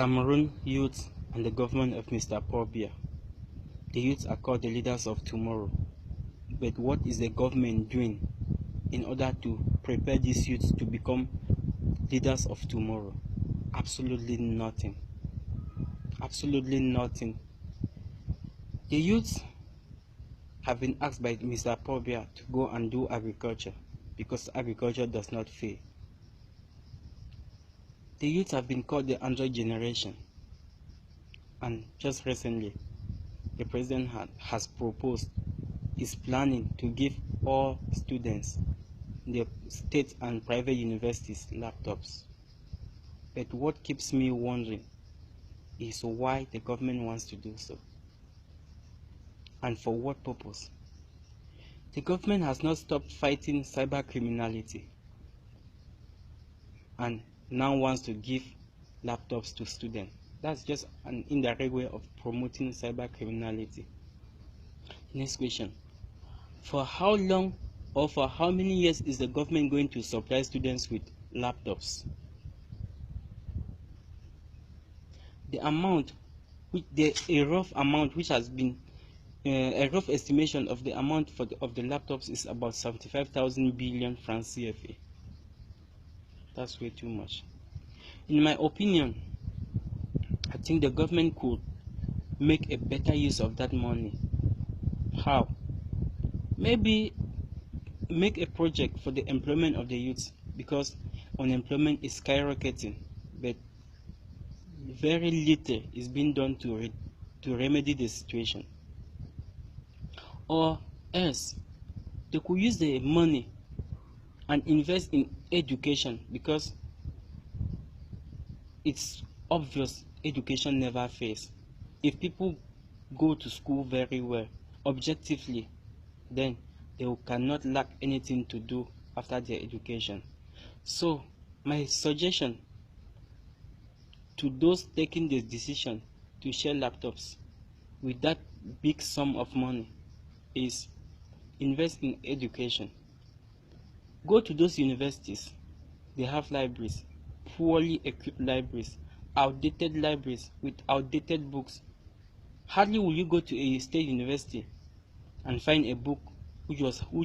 Cameroon youth and the government of Mr. Paul Biya. The youth are called the leaders of tomorrow. But what is the government doing in order to prepare these youths to become leaders of tomorrow? Absolutely nothing. Absolutely nothing. The youths have been asked by Mr. Paul Biya to go and do agriculture because agriculture does not fail. The youth have been called the Android generation, and just recently the president has proposed, is planning to give all students in the state and private universities laptops. But what keeps me wondering is why the government wants to do so, and for what purpose. The government has not stopped fighting cyber criminality and now wants to give laptops to students. That's just an indirect way of promoting cyber criminality. Next question. For how long or for how many years is the government going to supply students with laptops? The amount, a rough amount which has been a rough estimation of the amount of the laptops is about 75,000 billion francs CFA. That's way too much. In my opinion, I think the government could make a better use of that money. How? Maybe make a project for the employment of the youth, because unemployment is skyrocketing, but very little is being done to remedy the situation. Or else they could use the money and invest in education, because it's obvious education never fails. If people go to school very well, objectively, then they cannot lack anything to do after their education. So my suggestion to those taking the decision to share laptops with that big sum of money is invest in education. Go to those universities, they have libraries, poorly equipped libraries, outdated libraries with outdated books. Hardly will you go to a state university and find a book which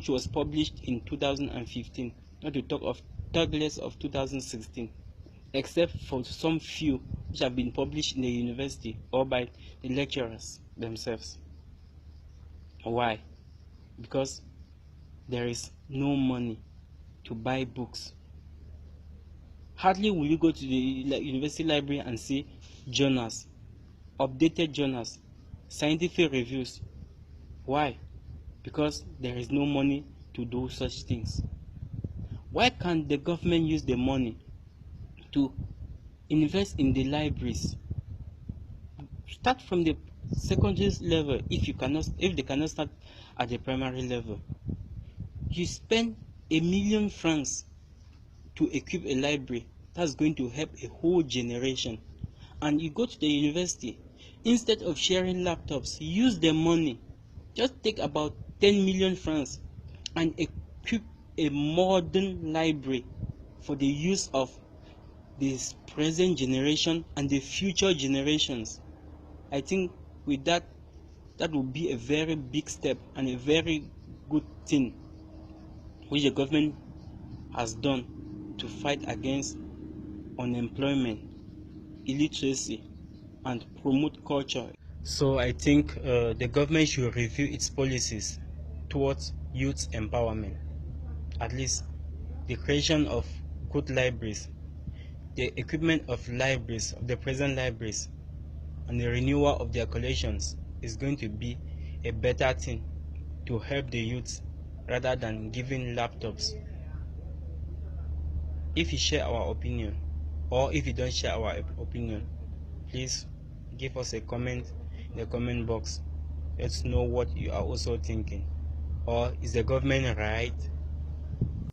was published in 2015, not to talk of less of 2016, except for some few which have been published in the university or by the lecturers themselves. Why? Because there is no money to buy books. Hardly will you go to the university library and see journals, updated journals, scientific reviews. Why? Because there is no money to do such things. Why can't the government use the money to invest in the libraries? Start from the secondary level if they cannot start at the primary level. You spend 1 million francs to equip a library. That's going to help a whole generation. And you go to the university, instead of sharing laptops, use the money. Just take about 10 million francs and equip a modern library for the use of this present generation and the future generations. I think with that will be a very big step and a very good thing which the government has done to fight against unemployment, illiteracy, and promote culture. So I think the government should review its policies towards youth empowerment. At least the creation of good libraries, the equipment of libraries, of the present libraries, and the renewal of their collections is going to be a better thing to help the youth rather than giving laptops. If you share our opinion, or if you don't share our opinion, please give us a comment in the comment box. Let's know what you are also thinking. Or is the government right?